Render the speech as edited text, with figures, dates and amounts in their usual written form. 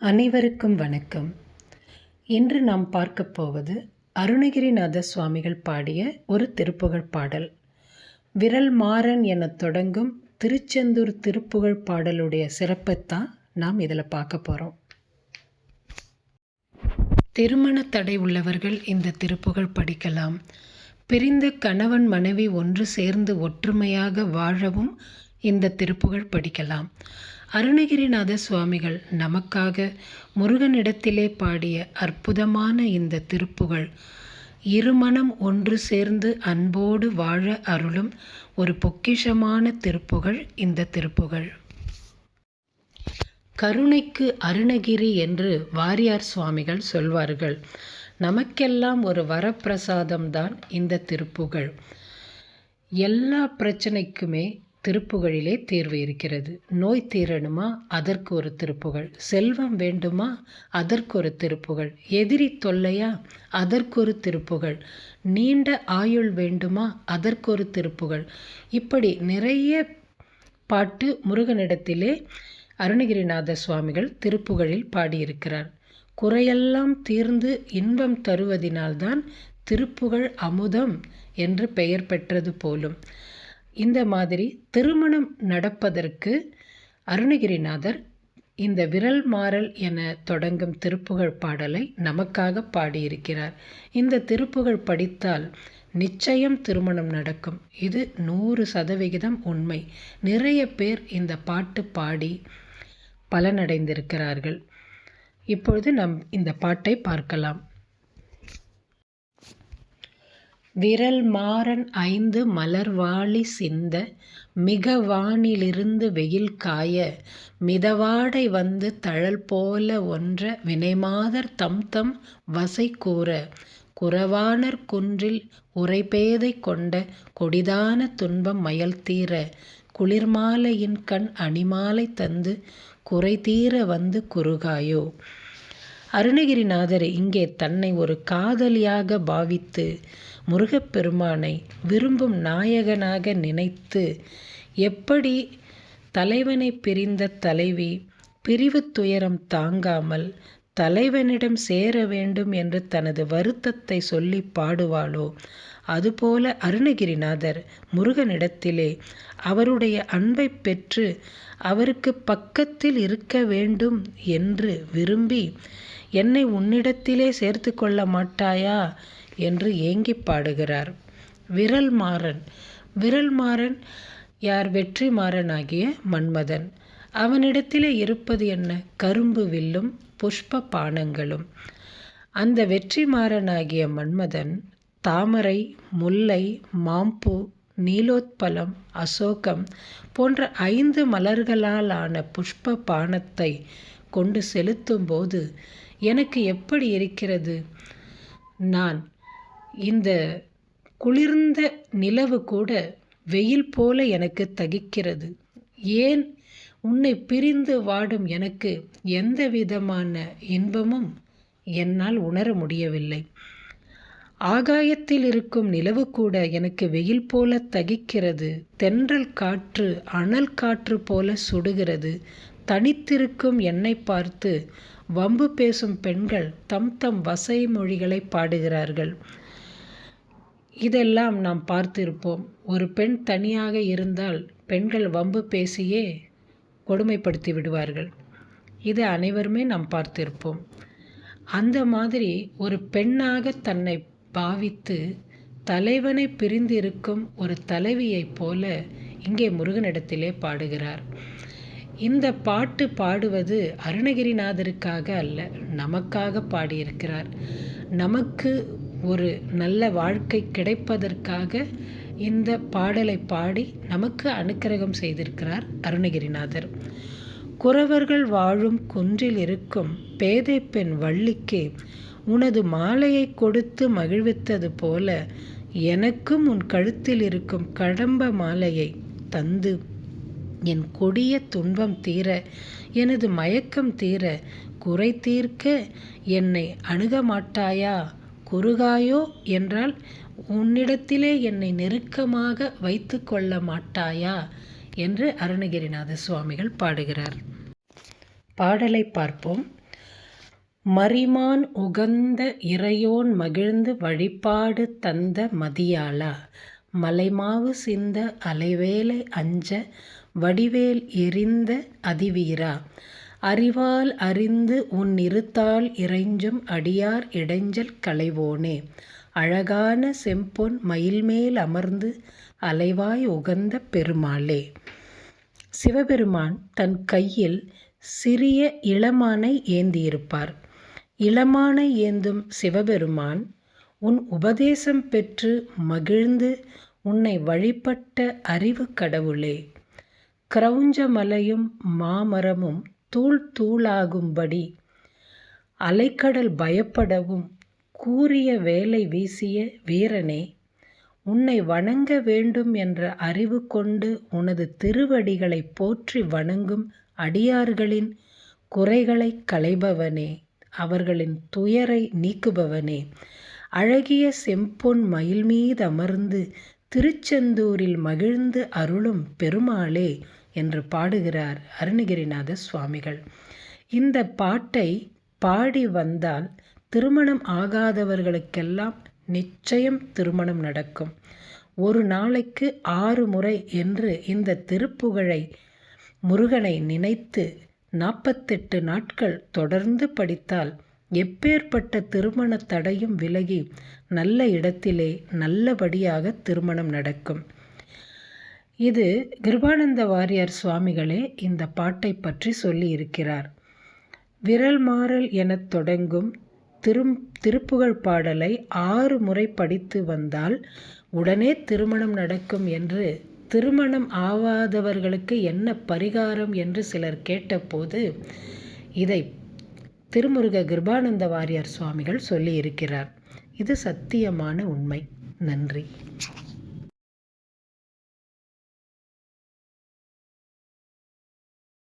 அனைவருக்கும் வணக்கம். இன்று நாம் பார்க்கப் போவது அருணகிரிநாத சுவாமிகள் பாடிய ஒரு திருப்புகழ் பாடல். விரல் மாறன் எனத் தொடங்கும் திருச்செந்தூர் திருப்புகழ் பாடலுடைய சிறப்பைத்தான் நாம் இதில் பார்க்க போகிறோம். திருமண தடை உள்ளவர்கள் இந்த திருப்புகழ் படிக்கலாம். பிரிந்த கணவன் மனைவி ஒன்று சேர்ந்து ஒற்றுமையாக வாழவும் இந்த திருப்புகழ் படிக்கலாம். அருணகிரிநாத சுவாமிகள் நமக்காக முருகனிடத்திலே பாடிய அற்புதமான இந்த திருப்புகழ் இருமனம் ஒன்று சேர்ந்து அன்போடு வாழ அருளும் ஒரு பொக்கிஷமான திருப்புகழ் இந்த திருப்புகழ். கருணைக்கு அருணகிரி என்று வாரியார் சுவாமிகள் சொல்வார்கள். நமக்கெல்லாம் ஒரு வரப்பிரசாதம்தான் இந்த திருப்புகழ். எல்லா பிரச்சனைக்குமே திருப்புகழிலே தீர்வு இருக்கிறது. நோய் தீரணுமா, அதற்கு ஒரு திருப்புகழ். செல்வம் வேண்டுமா, அதற்கு ஒரு திருப்புகழ். எதிரி தொல்லையா, அதற்கு ஒரு திருப்புகழ். நீண்ட ஆயுள் வேண்டுமா, அதற்கு ஒரு திருப்புகழ். இப்படி நிறைய பாட்டு முருகனிடத்திலே அருணகிரிநாத சுவாமிகள் திருப்புகழில் பாடியிருக்கிறார். குறையெல்லாம் தீர்ந்து இன்பம் தருவதினால்தான் திருப்புகழ் அமுதம் என்று பெயர் பெற்றது போலும். இந்த மாதிரி திருமணம் நடப்பதற்கு அருணகிரிநாதர் இந்த விரல் மாறல் என தொடங்கும் திருப்புகழ் பாடலை நமக்காக பாடியிருக்கிறார். இந்த திருப்புகழ் படித்தால் நிச்சயம் திருமணம் நடக்கும். இது 100% உண்மை. நிறைய பேர் இந்த பாட்டு பாடி பலனடைந்திருக்கிறார்கள். இப்பொழுது நாம் இந்த பாட்டை பார்க்கலாம். விரல் மாறன் 5 மலர்வாழி சிந்த மிக வானிலிருந்து வெயில் காய மிதவாடை வந்து தழல் போல ஒன்ற வினைமாதர் தம்தம் வசை கூற குறவாணர் குன்றில் உரைபேதை கொண்ட கொடிதான துன்பம் மயல் தீர குளிர்மாலையின் கண் அணிமாலை தந்து குறை தீர வந்து குறுகாயோ. அருணகிரிநாதர் இங்கே தன்னை ஒரு காதலியாக பாவித்து முருகப்பெருமானை விரும்பும் நாயகனாக நினைத்து, எப்படி தலைவனை பிரிந்த தலைவி பிரிவு துயரம் தாங்காமல் தலைவனிடம் சேர வேண்டும் என்று தனது வருத்தத்தை சொல்லி பாடுவாளோ, அதுபோல அருணகிரிநாதர் முருகனிடத்திலே அவருடைய அன்பை பெற்று அவருக்கு பக்கத்தில் இருக்க வேண்டும் என்று விரும்பி, என்னை உன்னிடத்திலே சேர்த்து கொள்ள மாட்டாயா என்று ஏங்கி பாடுகிறார். விரல் மாறன். விரல் மாறன் யார்? வெற்றி மாறனாகிய மன்மதன். அவனிடத்திலே இருப்பது என்ன? கரும்பு வில்லும் புஷ்ப பானங்களும். அந்த வெற்றி மாறனாகிய மன்மதன் தாமரை, முல்லை, மாம்பூ, நீலோத்பலம், அசோகம் போன்ற 5 மலர்களால் ஆன புஷ்ப பானத்தை கொண்டு செலுத்தும்போது எனக்கு எப்படி இருக்கிறது? நான் இந்த குளிர்ந்த நிலவு கூட வெயில் போல எனக்கு தகிக்கிறது. ஏன் உன்னை பிரிந்து வாடும் எனக்கு எந்த விதமான இன்பமும் என்னால் உணர முடியவில்லை. ஆகாயத்தில் இருக்கும் நிலவு கூட எனக்கு வெயில் போல தகிக்கிறது. தென்றல் காற்று அனல் காற்று போல சுடுகிறது. தனித்திருக்கும் என்னை பார்த்து வம்பு பேசும் பெண்கள் தம் தம் வசை மொழிகளை பாடுகிறார்கள். இதெல்லாம் நாம் பார்த்திருப்போம். ஒரு பெண் தனியாக இருந்தால் பெண்கள் வம்பு பேசியே கொடுமைப்படுத்தி விடுவார்கள். இது அனைவருமே நாம் பார்த்திருப்போம். அந்த மாதிரி ஒரு பெண்ணாக தன்னை பாவித்து தலைவனை பிரிந்திருக்கும் ஒரு தலைவியைப் போல இங்கே முருகனிடத்திலே பாடுகிறார். இந்த பாட்டு பாடுவது அருணகிரிநாதருக்காக அல்ல, நமக்காக பாடியிருக்கிறார். நமக்கு ஒரு நல்ல வாழ்க்கை கிடைப்பதற்காக இந்த பாடலை பாடி நமக்கு அனுக்கிரகம் செய்திருக்கிறார் அருணகிரிநாதர். குறவர்கள் வாழும் குன்றில் இருக்கும் பேதை பெண் வள்ளிக்கு உனது மாலையை கொடுத்து மகிழ்வித்தது போல எனக்கும் உன் கழுத்தில் இருக்கும் கடம்ப மாலையை தந்து என் கொடிய துன்பம் தீர எனது மயக்கம் தீர குறை தீர்க்க என்னை அணுக மாட்டாயா, குறுகாயோ என்றால் உன்னிடத்திலே என்னை நெருக்கமாக வைத்து கொள்ள மாட்டாயா என்று அருணகிரிநாத சுவாமிகள் பாடுகிறார். பாடலை பார்ப்போம். மறிமான் உகந்த இறையோன் மகிழ்ந்து வழிபாடு தந்த மதியாளா, மலைமாவு சிந்த அலைவேலை அஞ்ச வடிவேல் எறிந்த அதிவீரா, அறிவால் அறிந்து உன் இருத்தால் இறைஞ்சும் அடியார் இடைஞ்சல் களைவோனே, அழகான செம்பொன் மயில்மேல் அமர்ந்து அலைவாய் உகந்த பெருமாளே. சிவபெருமான் தன் கையில் சிறிய இளமானை ஏந்தியிருப்பார். இளமானை ஏந்தும் சிவபெருமான் உன் உபதேசம் பெற்று மகிழ்ந்து உன்னை வழிபட்ட அறிவு கடவுளே, கிரௌஞ்ச மலையும் மாமரமும் தூள் தூளாகும்படி அலைக்கடல் பயப்படவும் கூரிய வேலை வீசிய வீரனே, உன்னை வணங்க வேண்டும் என்ற அறிவு கொண்டு உனது திருவடிகளை போற்றி வணங்கும் அடியார்களின் குறைகளை களைபவனே, அவர்களின் துயரை நீக்குபவனே, அழகிய செம்பொன் மயில் மீது அமர்ந்து திருச்செந்தூரில் மகிழ்ந்து அருளும் பெருமாளே என்று பாடுகிறார் அருணகிரிநாத சுவாமிகள். இந்த பாட்டை பாடி வந்தால் திருமணம் ஆகாதவர்களுக்கெல்லாம் நிச்சயம் திருமணம் நடக்கும். ஒரு நாளைக்கு 6 முறை என்று இந்த திருப்புகழை முருகனை நினைத்து 48 நாட்கள் தொடர்ந்து படித்தால் எப்பேற்பட்ட திருமண தடையும் விலகி நல்ல இடத்திலே நல்லபடியாக திருமணம் நடக்கும். இது கிருபானந்த வாரியார் சுவாமிகளே இந்த பாட்டை பற்றி சொல்லி இருக்கிறார். விரல் மாறல் எனத் தொடங்கும் திருப்புகழ் பாடலை 6 முறை படித்து வந்தால் உடனே திருமணம் நடக்கும் என்று, திருமணம் ஆகாதவர்களுக்கு என்ன பரிகாரம் என்று சிலர் கேட்டபோது இதை திருமுருக கிருபானந்த வாரியார் சுவாமிகள் சொல்லி இருக்கிறார். இது சத்தியமான உண்மை. நன்றி.